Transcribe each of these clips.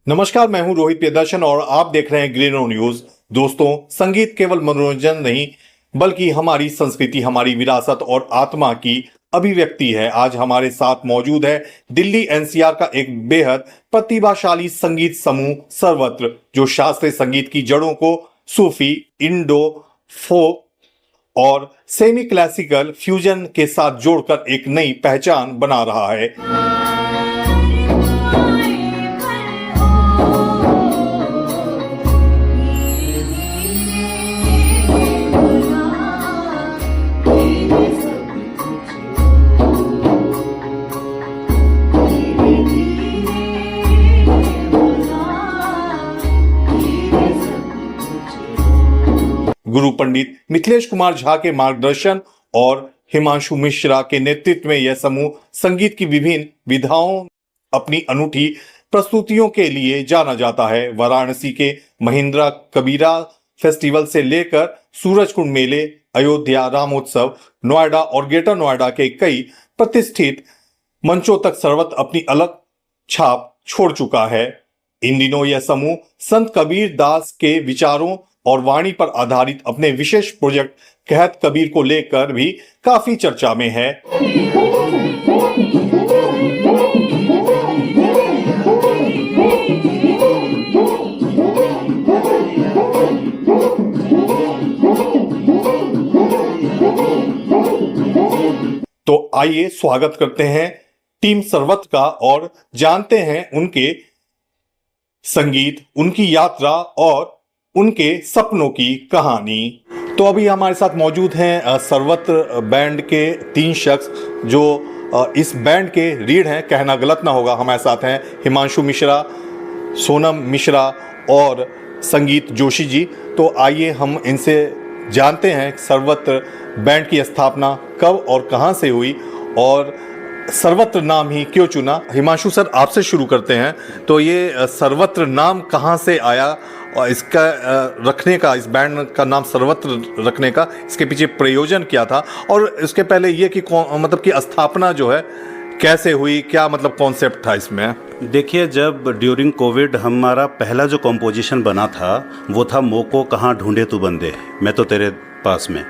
नमस्कार, मैं हूं रोहित प्रियदर्शन और आप देख रहे हैं ग्रीनो न्यूज। दोस्तों, संगीत केवल मनोरंजन नहीं बल्कि हमारी संस्कृति, हमारी विरासत और आत्मा की अभिव्यक्ति है। आज हमारे साथ मौजूद है दिल्ली एनसीआर का एक बेहद प्रतिभाशाली संगीत समूह सर्वत्र, जो शास्त्रीय संगीत की जड़ों को सूफी, इंडो फोक और सेमी क्लासिकल फ्यूजन के साथ जोड़कर एक नई पहचान बना रहा है। गुरु पंडित मिथिलेश कुमार झा के मार्गदर्शन और हिमांशु मिश्रा के नेतृत्व में यह समूह संगीत की विभिन्न विधाओं अपनी अनूठी प्रस्तुतियों के लिए जाना जाता है। वाराणसी के महिंद्रा कबीरा फेस्टिवल से लेकर सूरजकुंड मेले, अयोध्या रामोत्सव, नोएडा और ग्रेटर नोएडा के कई प्रतिष्ठित मंचों तक सर्वत्र अपनी अलग छाप छोड़ चुका है। इन दिनों यह समूह संत कबीर दास के विचारों और वाणी पर आधारित अपने विशेष प्रोजेक्ट कहत कबीर को लेकर भी काफी चर्चा में है। तो आइए स्वागत करते हैं टीम सर्वत्र का और जानते हैं उनके संगीत, उनकी यात्रा और उनके सपनों की कहानी। तो अभी हमारे साथ मौजूद हैं सर्वत्र बैंड के 3 शख्स जो इस बैंड के रीढ़ हैं, कहना गलत ना होगा। हमारे साथ हैं हिमांशु मिश्रा, सोनम मिश्रा और संगीत जोशी जी। तो आइए हम इनसे जानते हैं सर्वत्र बैंड की स्थापना कब और कहां से हुई और सर्वत्र नाम ही क्यों चुना। हिमांशु सर, आपसे शुरू करते हैं। तो ये सर्वत्र नाम कहां से आया और इसका रखने का, इस बैंड का नाम सर्वत्र रखने का इसके पीछे प्रयोजन क्या था, और इसके पहले ये कि मतलब कि स्थापना जो है कैसे हुई, क्या मतलब कॉन्सेप्ट था इसमें? देखिए, जब ड्यूरिंग कोविड हमारा पहला जो कंपोजिशन बना था वो था मोको कहाँ ढूंढे तू बंदे, मैं तो तेरे पास में।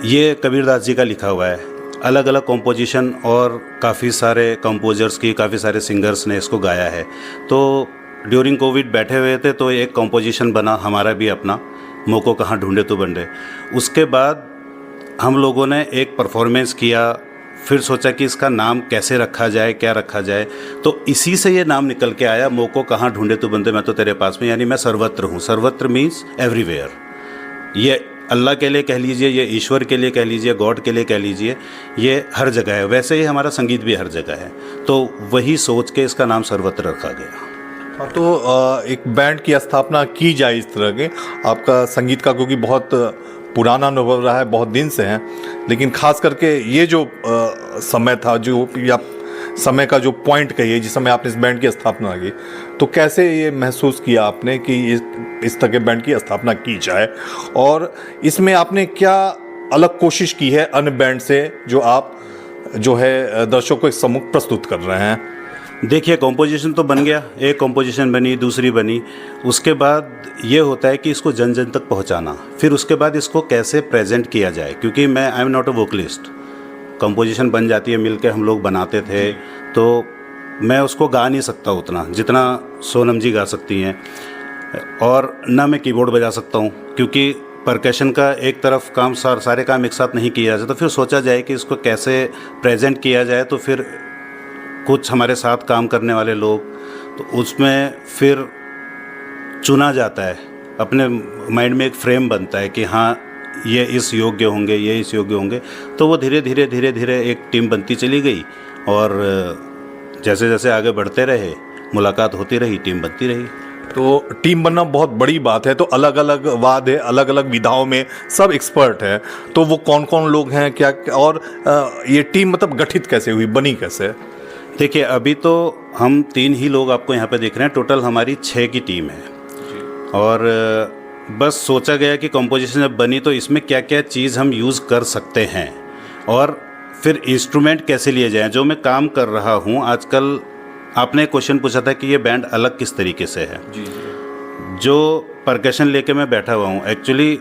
ये कबीरदास जी का लिखा हुआ है। अलग अलग कंपोजिशन और काफ़ी सारे कंपोजर्स की, काफ़ी सारे सिंगर्स ने इसको गाया है। तो ड्यूरिंग कोविड बैठे हुए थे तो एक कंपोजिशन बना हमारा भी अपना, मोको कहाँ ढूंढे तू बंदे। उसके बाद हम लोगों ने एक परफॉर्मेंस किया, फिर सोचा कि इसका नाम कैसे रखा जाए, क्या रखा जाए। तो इसी से ये नाम निकल के आया, मोको कहाँ ढूंढे तू बंदे, मैं तो तेरे पास में। यानी मैं सर्वत्र हूँ। सर्वत्र मीन्स एवरीवेयर। ये अल्लाह के लिए कह लीजिए, ये ईश्वर के लिए कह लीजिए, गॉड के लिए कह लीजिए, ये हर जगह है। वैसे ही हमारा संगीत भी हर जगह है। तो वही सोच के इसका नाम सर्वत्र रखा गया। तो एक बैंड की स्थापना की जाए इस तरह के, आपका संगीत का क्योंकि बहुत पुराना अनुभव रहा है, बहुत दिन से हैं, लेकिन खास करके ये जो समय था, जो आप समय का जो पॉइंट कहिए जिस समय आपने इस बैंड की स्थापना की, तो कैसे ये महसूस किया आपने कि इस तरह के बैंड की स्थापना की जाए, और इसमें आपने क्या अलग कोशिश की है अन्य बैंड से जो आप जो है दर्शकों के सम्मुख प्रस्तुत कर रहे हैं? देखिए, कंपोजिशन तो बन गया, एक कंपोजिशन बनी, दूसरी बनी। उसके बाद ये होता है कि इसको जन जन तक पहुंचाना, फिर उसके बाद इसको कैसे प्रेजेंट किया जाए। क्योंकि मैं I am not a vocalist. Composition बन जाती है, मिलके हम लोग बनाते थे, तो मैं उसको गा नहीं सकता उतना जितना सोनम जी गा सकती हैं, और ना मैं कीबोर्ड बजा सकता हूँ, क्योंकि परकशन का एक तरफ काम, सारे काम एक साथ नहीं किया जाता। तो फिर सोचा जाए कि इसको कैसे प्रेजेंट किया जाए। तो फिर कुछ हमारे साथ काम करने वाले लोग, तो उसमें फिर चुना जाता है, अपने माइंड में एक फ्रेम बनता है कि हाँ ये इस योग्य होंगे, ये इस योग्य होंगे। तो वो धीरे धीरे एक टीम बनती चली गई, और जैसे जैसे आगे बढ़ते रहे, मुलाकात होती रही, टीम बनती रही। तो टीम बनना बहुत बड़ी बात है। तो अलग अलग वाद्य, अलग अलग विधाओं में सब एक्सपर्ट हैं, तो वो कौन कौन लोग हैं, क्या, और ये टीम मतलब गठित कैसे हुई, बनी कैसे? देखिए, अभी तो हम 3 ही लोग आपको यहाँ पे दिख रहे हैं। टोटल हमारी 6 की टीम है। और बस सोचा गया कि कंपोजिशन जब बनी तो इसमें क्या क्या चीज़ हम यूज़ कर सकते हैं, और फिर इंस्ट्रूमेंट कैसे लिए जाएं। जो मैं काम कर रहा हूँ आजकल, आपने एक क्वेश्चन पूछा था कि ये बैंड अलग किस तरीके से है। जी जो परकशन लेके मैं बैठा हुआ हूँ, एक्चुअली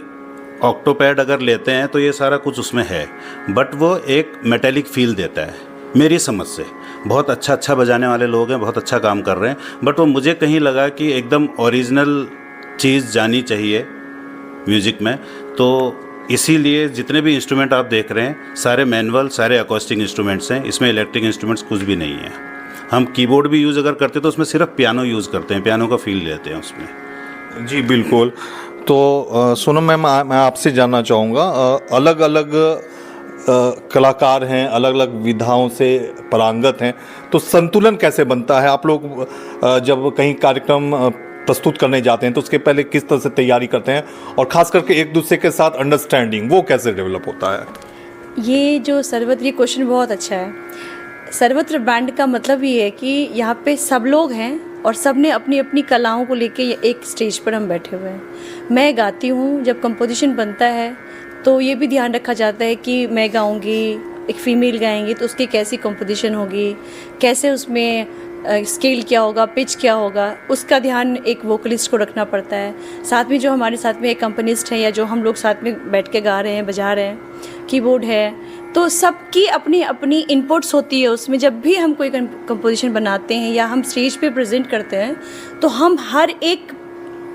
ऑक्टोपैड अगर लेते हैं तो ये सारा कुछ उसमें है, बट वो एक मेटेलिक फील देता है मेरी समझ से। बहुत अच्छा बजाने वाले लोग हैं, बहुत अच्छा काम कर रहे हैं, बट वो मुझे कहीं लगा कि एकदम ओरिजिनल चीज़ जानी चाहिए म्यूज़िक में। तो इसीलिए जितने भी इंस्ट्रूमेंट आप देख रहे हैं सारे मैनुअल, सारे अकॉस्टिक इंस्ट्रूमेंट्स हैं, इसमें इलेक्ट्रिक इंस्ट्रूमेंट्स कुछ भी नहीं है। हम कीबोर्ड भी यूज़ अगर करते तो उसमें सिर्फ पियानो यूज़ करते हैं, पियानो का फील लेते हैं उसमें। जी बिल्कुल। तो सोनम मैम, मैं आपसे जानना चाहूँगा, अलग अलग कलाकार हैं, अलग अलग विधाओं से पारंगत हैं, तो संतुलन कैसे बनता है? आप लोग जब कहीं कार्यक्रम प्रस्तुत करने जाते हैं तो उसके पहले किस तरह से तैयारी करते हैं, और ख़ास करके एक दूसरे के साथ अंडरस्टैंडिंग वो कैसे डेवलप होता है? ये जो सर्वत्र, ये क्वेश्चन बहुत अच्छा है। सर्वत्र बैंड का मतलब ये है कि यहाँ पे सब लोग हैं और सब ने अपनी अपनी कलाओं को लेके एक स्टेज पर हम बैठे हुए हैं। मैं गाती हूँ, जब कंपोजिशन बनता है तो ये भी ध्यान रखा जाता है कि मैं गाऊँगी, एक फ़ीमेल गाएंगी तो उसकी कैसी कंपोजिशन होगी, कैसे उसमें स्केल क्या होगा, पिच क्या होगा, उसका ध्यान एक वोकलिस्ट को रखना पड़ता है। साथ में जो हमारे साथ में एक कंपोनिस्ट है या जो हम लोग साथ में बैठ के गा रहे हैं, बजा रहे हैं, कीबोर्ड है, तो सबकी अपनी अपनी इनपुट्स होती है उसमें। जब भी हम कोई कंपोजिशन बनाते हैं या हम स्टेज पे प्रेजेंट करते हैं तो हम हर एक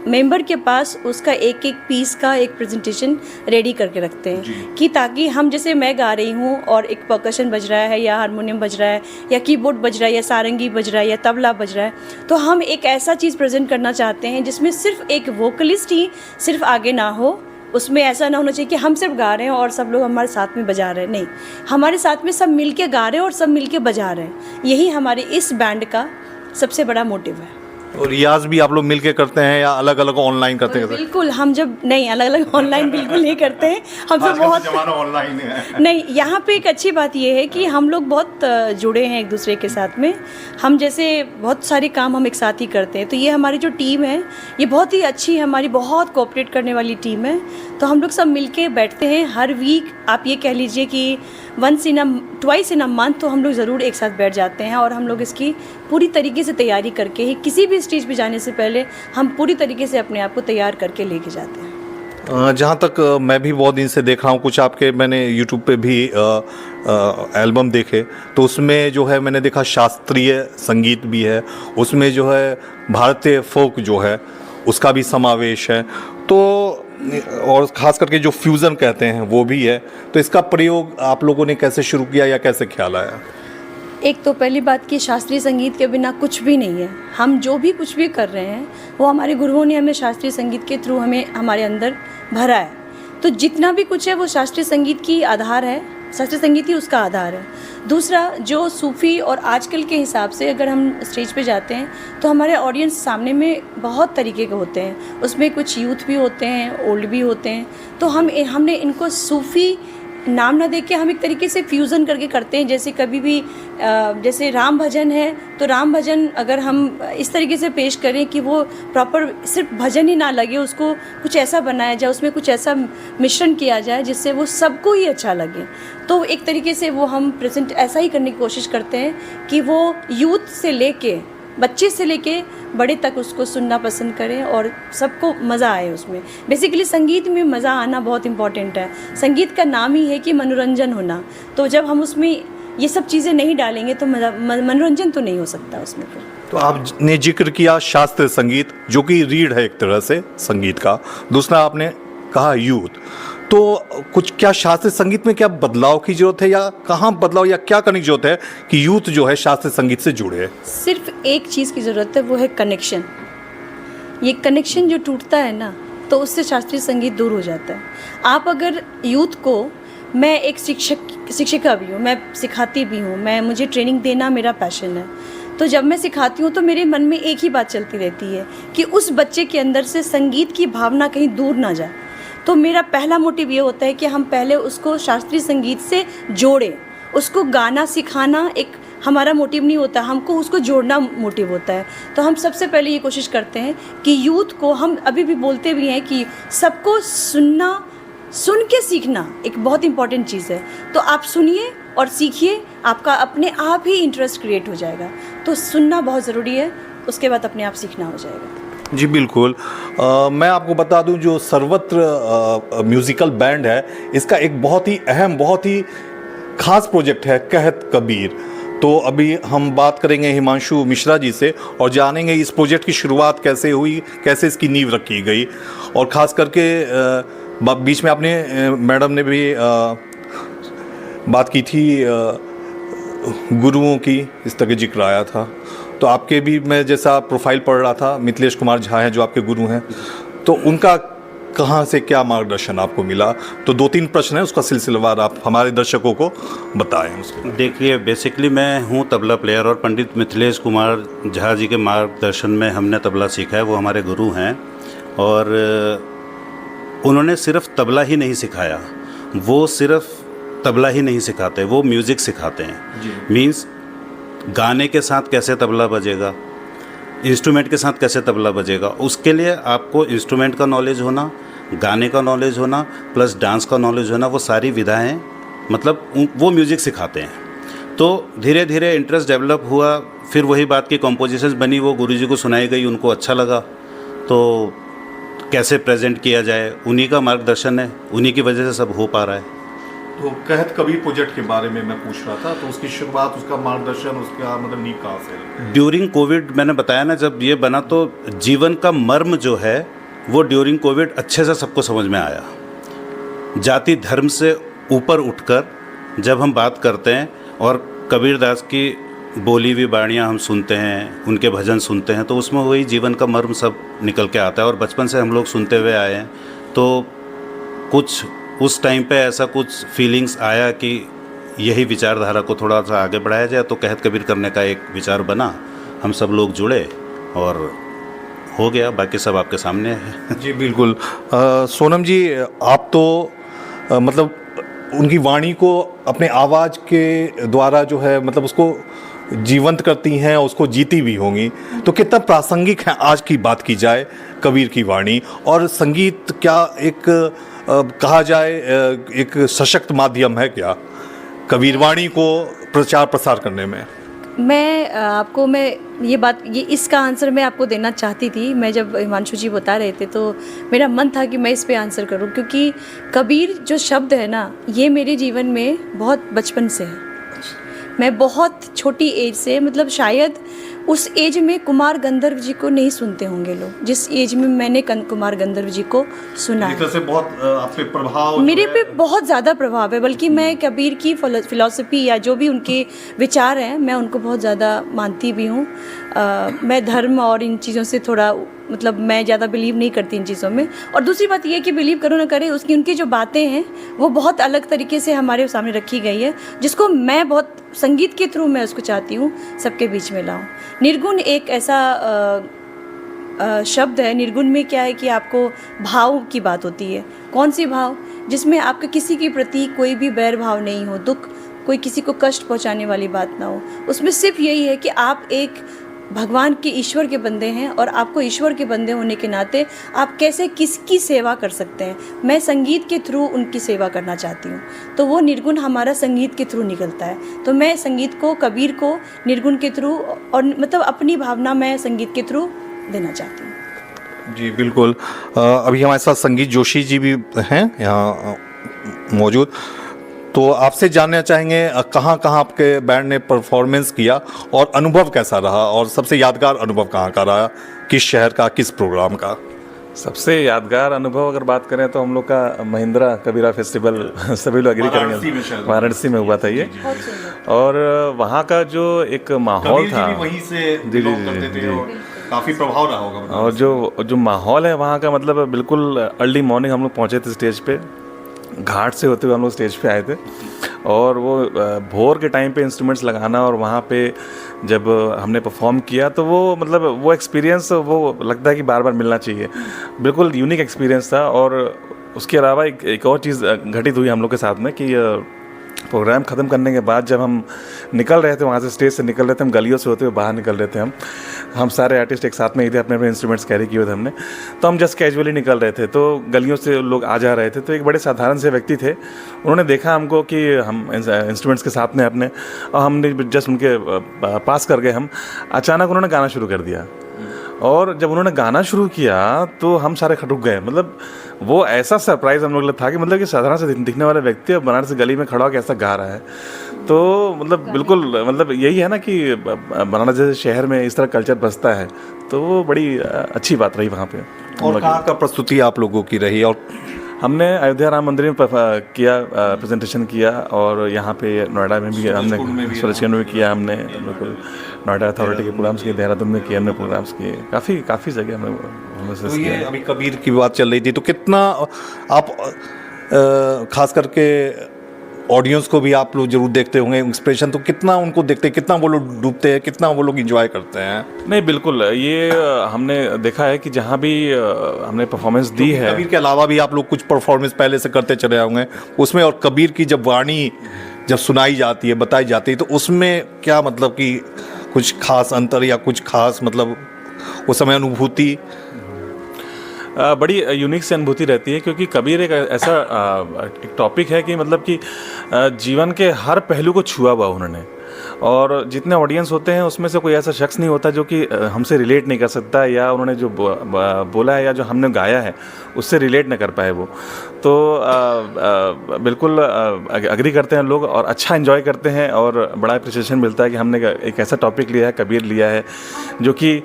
मेंबर के पास उसका एक एक पीस का एक प्रेजेंटेशन रेडी करके रखते हैं कि ताकि हम, जैसे मैं गा रही हूँ और एक परकशन बज रहा है या हारमोनियम बज रहा है या कीबोर्ड बज रहा है या सारंगी बज रहा है या तबला बज रहा है, तो हम एक ऐसा चीज़ प्रेजेंट करना चाहते हैं जिसमें सिर्फ एक वोकलिस्ट ही सिर्फ आगे ना हो। उसमें ऐसा ना होना चाहिए कि हम सिर्फ गा रहे हैं और सब लोग हमारे साथ में बजा रहे हैं, नहीं, हमारे साथ में सब मिलके गा रहे हैं और सब मिलके बजा रहे हैं। यही हमारे इस बैंड का सबसे बड़ा मोटिव है। और रियाज भी आप लोग मिलके करते हैं या अलग अलग ऑनलाइन करते हैं? बिल्कुल, हम जब नहीं, अलग अलग ऑनलाइन बिल्कुल नहीं करते हैं, हम सब बहुत जमाना ऑनलाइन है। नहीं, यहाँ पे एक अच्छी बात ये है कि हम लोग बहुत जुड़े हैं एक दूसरे के साथ में। हम जैसे बहुत सारे काम हम एक साथ ही करते हैं, तो ये हमारी जो टीम है ये बहुत ही अच्छी है, हमारी बहुत कोऑपरेट करने वाली टीम है। तो हम लोग सब मिलके बैठते हैं हर वीक, आप ये कह लीजिए कि ट्वाइस इन अ मंथ तो हम लोग ज़रूर एक साथ बैठ जाते हैं और हम लोग इसकी पूरी तरीके से तैयारी करके ही, किसी भी स्टेज पे जाने से पहले हम पूरी तरीके से अपने आप को तैयार करके लेके जाते हैं। जहाँ तक मैं भी बहुत दिन से देख रहा हूँ, कुछ आपके मैंने यूट्यूब पे भी एल्बम देखे, तो उसमें जो है मैंने देखा शास्त्रीय संगीत भी है, उसमें जो है भारतीय फोक जो है उसका भी समावेश है, तो और ख़ास करके जो फ्यूज़न कहते हैं वो भी है। तो इसका प्रयोग आप लोगों ने कैसे शुरू किया या कैसे ख्याल आया? एक तो पहली बात कि शास्त्रीय संगीत के बिना कुछ भी नहीं है। हम जो भी कुछ भी कर रहे हैं वो हमारे गुरुओं ने हमें शास्त्रीय संगीत के थ्रू हमें हमारे अंदर भरा है। तो जितना भी कुछ है वो शास्त्रीय संगीत की आधार है, शास्त्रीय संगीत ही उसका आधार है। दूसरा, जो सूफ़ी और आजकल के हिसाब से अगर हम स्टेज पे जाते हैं तो हमारे ऑडियंस सामने में बहुत तरीके के होते हैं, उसमें कुछ यूथ भी होते हैं, ओल्ड भी होते हैं। तो हमने इनको सूफ़ी नाम ना देके हम एक तरीके से फ्यूज़न करके करते हैं। जैसे कभी भी जैसे राम भजन है तो राम भजन अगर हम इस तरीके से पेश करें कि वो प्रॉपर सिर्फ भजन ही ना लगे, उसको कुछ ऐसा बनाया जाए, उसमें कुछ ऐसा मिश्रण किया जाए जिससे वो सबको ही अच्छा लगे। तो एक तरीके से वो हम प्रेजेंट ऐसा ही करने की कोशिश करते हैं कि वो यूथ से लेके, बच्चे से लेके बड़े तक उसको सुनना पसंद करें और सबको मज़ा आए उसमें। बेसिकली संगीत में मज़ा आना बहुत इम्पॉर्टेंट है। संगीत का नाम ही है कि मनोरंजन होना, तो जब हम उसमें ये सब चीज़ें नहीं डालेंगे तो मनोरंजन तो नहीं हो सकता उसमें फिर। तो आपने जिक्र किया शास्त्रीय संगीत जो कि रीढ़ है एक तरह से संगीत का, दूसरा आपने कहा यूथ, तो कुछ क्या शास्त्रीय संगीत में क्या बदलाव की ज़रूरत है या कहाँ बदलाव या क्या करने की ज़रूरत है कि यूथ जो है शास्त्रीय संगीत से जुड़े? सिर्फ एक चीज़ की ज़रूरत है, वो है कनेक्शन। ये कनेक्शन जो टूटता है ना तो उससे शास्त्रीय संगीत दूर हो जाता है। आप अगर यूथ को, मैं एक शिक्षिका भी हूँ, मैं सिखाती भी हूँ, मुझे ट्रेनिंग देना मेरा पैशन है, तो जब मैं सिखाती हूँ तो मेरे मन में एक ही बात चलती रहती है कि उस बच्चे के अंदर से संगीत की भावना कहीं दूर ना जाए। तो मेरा पहला मोटिव ये होता है कि हम पहले उसको शास्त्रीय संगीत से जोड़ें। उसको गाना सिखाना एक हमारा मोटिव नहीं होता, हमको उसको जोड़ना मोटिव होता है। तो हम सबसे पहले ये कोशिश करते हैं कि यूथ को, हम अभी भी बोलते भी हैं कि सबको सुनना, सुन के सीखना एक बहुत इंपॉर्टेंट चीज़ है। तो आप सुनिए और सीखिए, आपका अपने आप ही इंटरेस्ट क्रिएट हो जाएगा। तो सुनना बहुत ज़रूरी है, उसके बाद अपने आप सीखना हो जाएगा। जी बिल्कुल। मैं आपको बता दूं, जो सर्वत्र म्यूज़िकल बैंड है, इसका एक बहुत ही अहम, बहुत ही खास प्रोजेक्ट है कहत कबीर। तो अभी हम बात करेंगे हिमांशु मिश्रा जी से और जानेंगे इस प्रोजेक्ट की शुरुआत कैसे हुई, कैसे इसकी नींव रखी गई, और ख़ास करके बीच में आपने मैडम ने भी बात की थी गुरुओं की, इस तरह जिक्र आया था। तो आपके भी मैं जैसा प्रोफाइल पढ़ रहा था, मिथिलेश कुमार झा हैं जो आपके गुरु हैं, तो उनका कहाँ से क्या मार्गदर्शन आपको मिला? तो 2-3 प्रश्न है, उसका सिलसिलेवार आप हमारे दर्शकों को बताएं उसके। देखिए, बेसिकली मैं हूँ तबला प्लेयर और पंडित मिथिलेश कुमार झा जी के मार्गदर्शन में हमने तबला सीखा है। वो हमारे गुरु हैं और उन्होंने सिर्फ तबला ही नहीं सिखाया, वो सिर्फ तबला ही नहीं सिखाते, वो म्यूज़िक सिखाते हैं। मीन्स गाने के साथ कैसे तबला बजेगा, इंस्ट्रूमेंट के साथ कैसे तबला बजेगा, उसके लिए आपको इंस्ट्रूमेंट का नॉलेज होना, गाने का नॉलेज होना, प्लस डांस का नॉलेज होना, वो सारी विधाएं, मतलब वो म्यूज़िक सिखाते हैं। तो धीरे धीरे इंटरेस्ट डेवलप हुआ, फिर वही बात की कंपोजिशंस बनी, वो गुरुजी को सुनाई गई, उनको अच्छा लगा, तो कैसे प्रेजेंट किया जाए, उन्हीं का मार्गदर्शन है, उन्हीं की वजह से सब हो पा रहा है। तो कहत कबीर प्रोजेक्ट के बारे में मैं पूछ रहा था, तो उसकी शुरुआत, उसका मार्गदर्शन, उसका मतलब नींव कहाँ से? ड्यूरिंग कोविड, मैंने बताया ना, जब ये बना तो जीवन का मर्म जो है वो ड्यूरिंग कोविड अच्छे से सबको समझ में आया। जाति धर्म से ऊपर उठकर जब हम बात करते हैं और कबीरदास की बोली हुई बाणियाँ हम सुनते हैं, उनके भजन सुनते हैं, तो उसमें वही जीवन का मर्म सब निकल के आता है। और बचपन से हम लोग सुनते हुए आए हैं, तो कुछ उस टाइम पे ऐसा कुछ फीलिंग्स आया कि यही विचारधारा को थोड़ा सा आगे बढ़ाया जाए, तो कहत कबीर करने का एक विचार बना, हम सब लोग जुड़े और हो गया, बाकी सब आपके सामने है। जी बिल्कुल। सोनम जी, आप तो मतलब उनकी वाणी को अपने आवाज़ के द्वारा जो है, मतलब उसको जीवंत करती हैं, उसको जीती भी होंगी, तो कितना प्रासंगिक है आज की बात की जाए कबीर की वाणी? और संगीत क्या एक कहा जाए एक सशक्त माध्यम है क्या कबीर वाणी को प्रचार प्रसार करने में? मैं इसका आंसर मैं आपको देना चाहती थी। मैं जब हिमांशु जी बता रहे थे तो मेरा मन था कि मैं इस पे आंसर करूं, क्योंकि कबीर जो शब्द है ना, ये मेरे जीवन में बहुत बचपन से है। मैं बहुत छोटी एज से, मतलब शायद उस एज में कुमार गंधर्व जी को नहीं सुनते होंगे लोग, जिस एज में मैंने कुमार गंधर्व जी को सुना है। से बहुत आप पे प्रभाव, मेरे पे बहुत ज़्यादा प्रभाव है, बल्कि मैं कबीर की फिलॉसफी या जो भी उनके विचार हैं, मैं उनको बहुत ज़्यादा मानती भी हूँ। मैं धर्म और इन चीज़ों से थोड़ा, मतलब मैं ज़्यादा बिलीव नहीं करती इन चीज़ों में। और दूसरी बात ये है कि बिलीव करो ना करे, उसकी उनकी जो बातें हैं वो बहुत अलग तरीके से हमारे सामने रखी गई है, जिसको मैं बहुत संगीत के थ्रू मैं उसको चाहती हूँ सबके बीच में लाऊं। निर्गुण एक ऐसा शब्द है। निर्गुण में क्या है कि आपको भाव की बात होती है। कौन सी भाव? जिसमें आपके किसी के प्रति कोई भी बैर भाव नहीं हो, दुख, कोई किसी को कष्ट पहुंचाने वाली बात ना हो। उसमें सिर्फ यही है कि आप एक भगवान के, ईश्वर के बंदे हैं, और आपको ईश्वर के बंदे होने के नाते आप कैसे किसकी सेवा कर सकते हैं। मैं संगीत के थ्रू उनकी सेवा करना चाहती हूँ, तो वो निर्गुण हमारा संगीत के थ्रू निकलता है। तो मैं संगीत को, कबीर को निर्गुण के थ्रू, और मतलब अपनी भावना मैं संगीत के थ्रू देना चाहती हूँ। जी बिल्कुल। अभी हमारे साथ संगीत जोशी जी भी हैं यहाँ मौजूद, तो आपसे जानना चाहेंगे कहाँ कहाँ आपके बैंड ने परफॉर्मेंस किया और अनुभव कैसा रहा, और सबसे यादगार अनुभव कहाँ का रहा, किस शहर का, किस प्रोग्राम का? सबसे यादगार अनुभव अगर बात करें तो हम लोग का महिंद्रा कबीरा फेस्टिवल सभी लोग एग्री करेंगे, वाराणसी में हुआ था ये। और वहाँ का जो एक माहौल था, वहीं से बिलोंग करते थे और काफ़ी प्रभाव रहा होगा। और जो माहौल है वहाँ का, मतलब बिल्कुल अर्ली मॉर्निंग हम लोग पहुँचे थे स्टेज पे, घाट से होते हुए हम लोग स्टेज पे आए थे, और वो भोर के टाइम पे इंस्ट्रूमेंट्स लगाना और वहाँ पे जब हमने परफॉर्म किया, तो वो मतलब वो एक्सपीरियंस, वो लगता है कि बार बार मिलना चाहिए। बिल्कुल यूनिक एक्सपीरियंस था। और उसके अलावा एक और चीज़ घटित हुई हम लोग के साथ में कि प्रोग्राम ख़त्म करने के बाद जब हम निकल रहे थे वहाँ से, स्टेज से निकल रहे थे, हम गलियों से होते हुए बाहर निकल रहे थे हम, हम सारे आर्टिस्ट एक साथ में ही थे, अपने अपने इंस्ट्रूमेंट्स कैरी किए थे हमने। तो हम जस्ट कैजुअली निकल रहे थे, तो गलियों से लोग आ जा रहे थे, तो एक बड़े साधारण से व्यक्ति थे, उन्होंने देखा हमको कि हम इंस्ट्रूमेंट्स के साथ में अपने, और हमने जस्ट उनके पास कर गए हम। अचानक उन्होंने गाना शुरू कर दिया, और जब उन्होंने गाना शुरू किया तो हम सारे रुक गए। मतलब वो ऐसा सरप्राइज़ हम लोग लिए था कि मतलब कि साधारण से दिखने वाला व्यक्ति अब बनारस गली में खड़ा होकर ऐसा गा रहा है। तो मतलब बिल्कुल, मतलब यही है ना कि बनारस जैसे शहर में इस तरह कल्चर बसता है, तो वो बड़ी अच्छी बात रही वहाँ पे। और कहाँ का प्रस्तुति आप लोगों की रही? और हमने अयोध्या राम मंदिर में किया, प्रेजेंटेशन किया, और यहाँ पे नोएडा में भी हमने, सूरजकुंड में किया हमने, बिल्कुल नोएडा अथॉरिटी के प्रोग्राम्स किए, देहरादून में किए हमने प्रोग्राम्स किए, काफ़ी जगह हमने तो ये अभी कबीर की बात चल रही थी, तो कितना आप खास करके ऑडियंस को भी आप लोग जरूर देखते होंगे एक्सप्रेशन, तो कितना उनको देखते हैं, कितना वो लोग डूबते हैं, कितना वो लोग एंजॉय करते हैं? नहीं, बिल्कुल, ये हमने देखा है कि जहाँ भी हमने परफॉर्मेंस दी है, कबीर के अलावा भी आप लोग कुछ परफॉर्मेंस पहले से करते चले होंगे उसमें, और कबीर की जब वाणी जब सुनाई जाती है, बताई जाती है, तो उसमें क्या मतलब कि कुछ खास अंतर या कुछ खास मतलब उस समय अनुभूति? बड़ी यूनिक सी अनुभूति रहती है, क्योंकि कबीर एक ऐसा एक टॉपिक है कि मतलब कि जीवन के हर पहलू को छुआ हुआ उन्होंने, और जितने ऑडियंस होते हैं उसमें से कोई ऐसा शख्स नहीं होता जो कि हमसे रिलेट नहीं कर सकता, या उन्होंने जो बोला है या जो हमने गाया है उससे रिलेट ना कर पाए वो। तो बिल्कुल अग्री करते हैं लोग, और अच्छा एंजॉय करते हैं, और बड़ा अप्रिसिएशन मिलता है कि हमने एक ऐसा टॉपिक लिया है, कबीर लिया है, जो कि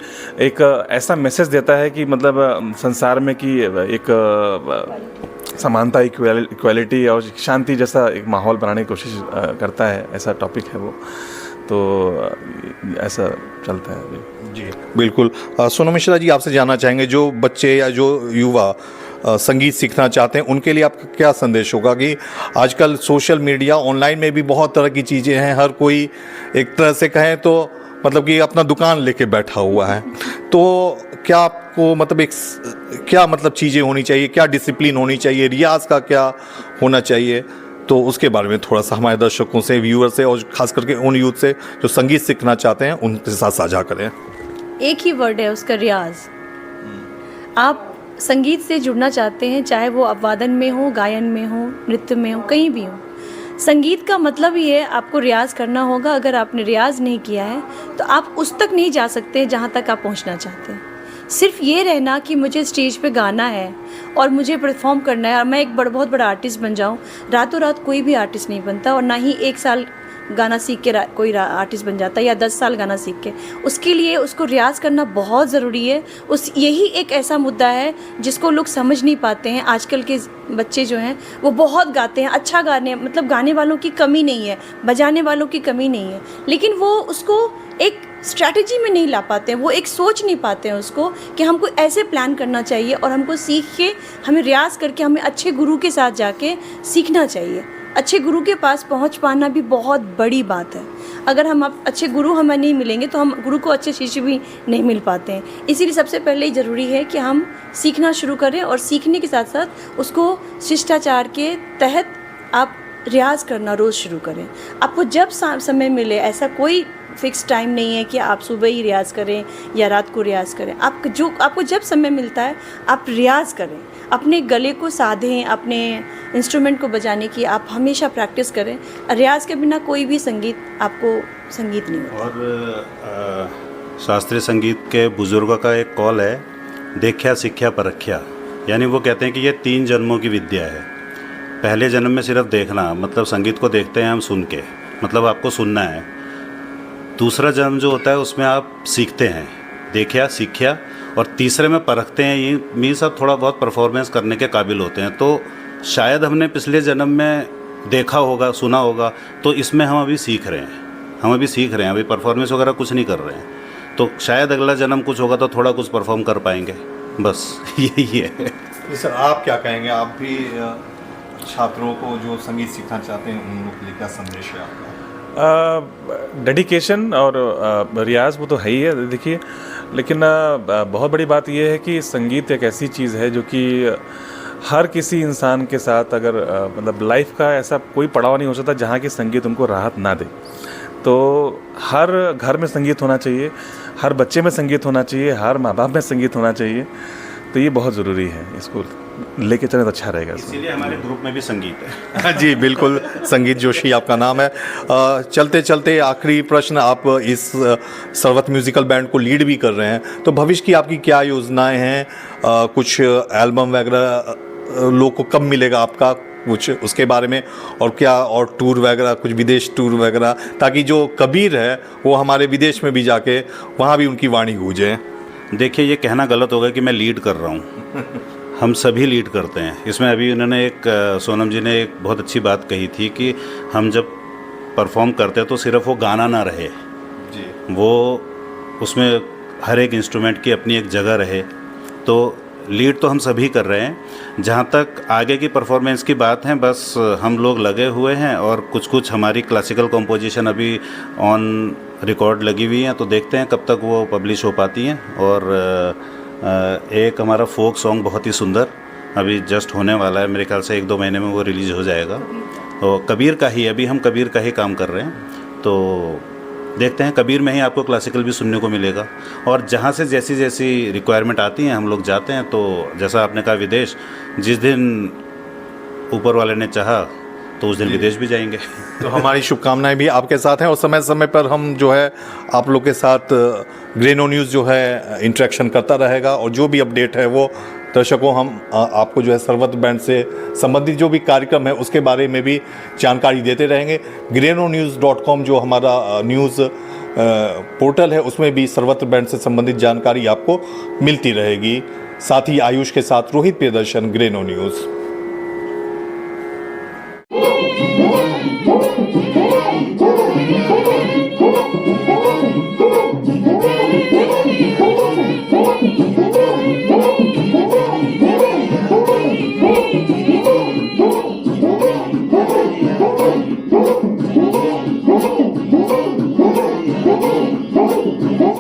एक ऐसा मैसेज देता है कि मतलब संसार में कि एक समानता, इक्वालिटी और शांति जैसा एक माहौल बनाने की कोशिश करता है, ऐसा टॉपिक है वो। तो ऐसा चलता है अभी। जी बिल्कुल। सोनम मिश्रा जी, आपसे जानना चाहेंगे, जो बच्चे या जो युवा संगीत सीखना चाहते हैं उनके लिए आपका क्या संदेश होगा कि आजकल सोशल मीडिया, ऑनलाइन में भी बहुत तरह की चीज़ें हैं, हर कोई एक तरह से कहें तो मतलब कि अपना दुकान लेके बैठा हुआ है, तो क्या आपको मतलब एक क्या मतलब चीज़ें होनी चाहिए, क्या डिसिप्लिन होनी चाहिए, रियाज का क्या होना चाहिए, तो उसके बारे में थोड़ा सा हमारे दर्शकों से, व्यूअर से, और खास करके उन यूथ से जो संगीत सीखना चाहते हैं उनके साथ साझा करें। एक ही वर्ड है उसका, रियाज। आप संगीत से जुड़ना चाहते हैं, चाहे वो आप वादन में हो, गायन में हो, नृत्य में हो, कहीं भी हो, संगीत का मतलब ही है आपको रियाज करना होगा। अगर आपने रियाज नहीं किया है तो आप उस तक नहीं जा सकते जहाँ तक आप पहुँचना चाहते हैं। सिर्फ ये रहना कि मुझे स्टेज पे गाना है और मुझे परफॉर्म करना है और मैं एक बहुत बड़ा आर्टिस्ट बन जाऊँ, रातों रात कोई भी आर्टिस्ट नहीं बनता, और ना ही 1 साल गाना सीख के कोई आर्टिस्ट बन जाता है या 10 साल गाना सीख के। उसके लिए उसको रियाज़ करना बहुत ज़रूरी है। यही एक ऐसा मुद्दा है जिसको लोग समझ नहीं पाते हैं। आजकल के बच्चे जो हैं वो बहुत गाते हैं, अच्छा गाने, मतलब गाने वालों की कमी नहीं है, बजाने वालों की कमी नहीं है, लेकिन वो उसको एक स्ट्रैटेजी में नहीं ला पाते हैं, वो एक सोच नहीं पाते हैं उसको कि हमको ऐसे प्लान करना चाहिए और हमको सीख के, हमें रियाज़ करके, हमें अच्छे गुरु के साथ जाके सीखना चाहिए। अच्छे गुरु के पास पहुंच पाना भी बहुत बड़ी बात है। अगर हम अच्छे गुरु हमें नहीं मिलेंगे तो हम गुरु को अच्छे शिष्य भी नहीं मिल पाते हैं। इसीलिए सबसे पहले ज़रूरी है कि हम सीखना शुरू करें और सीखने के साथ साथ उसको शिष्टाचार के तहत आप रियाज़ करना रोज़ शुरू करें। आपको जब समय मिले, ऐसा कोई फिक्स टाइम नहीं है कि आप सुबह ही रियाज़ करें या रात को रियाज़ करें। आपको जब समय मिलता है आप रियाज़ करें, अपने गले को साधें, अपने इंस्ट्रूमेंट को बजाने की आप हमेशा प्रैक्टिस करें। रियाज़ के बिना कोई भी संगीत आपको संगीत नहीं होता। और शास्त्रीय संगीत के बुजुर्गों का एक कॉल है, देखा सीखा परख्या, यानी वो कहते हैं कि ये 3 जन्मों की विद्या है। पहले जन्म में सिर्फ देखना, मतलब संगीत को देखते हैं हम सुन के, मतलब आपको सुनना है। दूसरा जन्म जो होता है उसमें आप सीखते हैं, देखा सीखा, और तीसरे में परखते हैं। ये मीन्स आप थोड़ा बहुत परफॉर्मेंस करने के काबिल होते हैं। तो शायद हमने पिछले जन्म में देखा होगा, सुना होगा, तो इसमें हम अभी सीख रहे हैं, अभी परफॉर्मेंस वगैरह कुछ नहीं कर रहे हैं। तो शायद अगला जन्म कुछ होगा तो थोड़ा कुछ परफॉर्म कर पाएंगे, बस यही है। सर, आप क्या कहेंगे? आप भी छात्रों को जो संगीत सीखना चाहते हैं उन लोगों के लिए क्या संदेश है आपका? डेडिकेशन और रियाज़ वो तो है ही है, देखिए, लेकिन बहुत बड़ी बात यह है कि संगीत एक ऐसी चीज़ है जो कि हर किसी इंसान के साथ, अगर मतलब लाइफ का ऐसा कोई पड़ाव नहीं हो सकता जहाँ की संगीत उनको राहत ना दे। तो हर घर में संगीत होना चाहिए, हर बच्चे में संगीत होना चाहिए, हर माँ बाप में संगीत होना चाहिए। तो ये बहुत ज़रूरी है, इसको लेके चलें तो अच्छा रहेगा। इसीलिए हमारे ग्रुप में भी संगीत है। जी बिल्कुल, संगीत जोशी आपका नाम है। चलते चलते आखिरी प्रश्न, आप इस सरवत म्यूज़िकल बैंड को लीड भी कर रहे हैं, तो भविष्य की आपकी क्या योजनाएं हैं? कुछ एल्बम वगैरह लोग को कब मिलेगा आपका, कुछ उसके बारे में, और क्या और टूर वगैरह, कुछ विदेश टूर वगैरह, ताकि जो कबीर है वो हमारे विदेश में भी जाके वहाँ भी उनकी वाणी गूंजे? देखिए, ये कहना गलत होगा कि मैं लीड कर रहा हूँ। हम सभी लीड करते हैं इसमें। अभी उन्होंने सोनम जी ने एक बहुत अच्छी बात कही थी कि हम जब परफॉर्म करते हैं तो सिर्फ वो गाना ना रहे जी, वो उसमें हर एक इंस्ट्रूमेंट की अपनी एक जगह रहे। तो लीड तो हम सभी कर रहे हैं। जहाँ तक आगे की परफॉर्मेंस की बात है, बस हम लोग लगे हुए हैं, और कुछ हमारी क्लासिकल कंपोजिशन अभी ऑन रिकॉर्ड लगी हुई हैं, तो देखते हैं कब तक वो पब्लिश हो पाती हैं। और एक हमारा फोक सॉन्ग बहुत ही सुंदर अभी जस्ट होने वाला है, मेरे ख्याल से 1-2 महीने में वो रिलीज़ हो जाएगा। तो कबीर का ही, अभी हम कबीर का ही काम कर रहे हैं, तो देखते हैं कबीर में ही आपको क्लासिकल भी सुनने को मिलेगा। और जहाँ से जैसी जैसी रिक्वायरमेंट आती हैं हम लोग जाते हैं। तो जैसा आपने कहा विदेश, जिस दिन ऊपर वाले ने चाहा तो उस दिन विदेश भी जाएंगे। तो हमारी शुभकामनाएं भी आपके साथ हैं, और समय समय पर हम जो है आप लोग के साथ ग्रेनो न्यूज़ जो है इंटरेक्शन करता रहेगा, और जो भी अपडेट है वो दर्शकों हम आपको जो है सरवत बैंड से संबंधित जो भी कार्यक्रम है उसके बारे में भी जानकारी देते रहेंगे। grenonews.com जो हमारा न्यूज़ पोर्टल है, उसमें भी सरवत बैंड से संबंधित जानकारी आपको मिलती रहेगी। साथ ही आयुष के साथ रोहित प्रियदर्शन, ग्रेनो न्यूज़।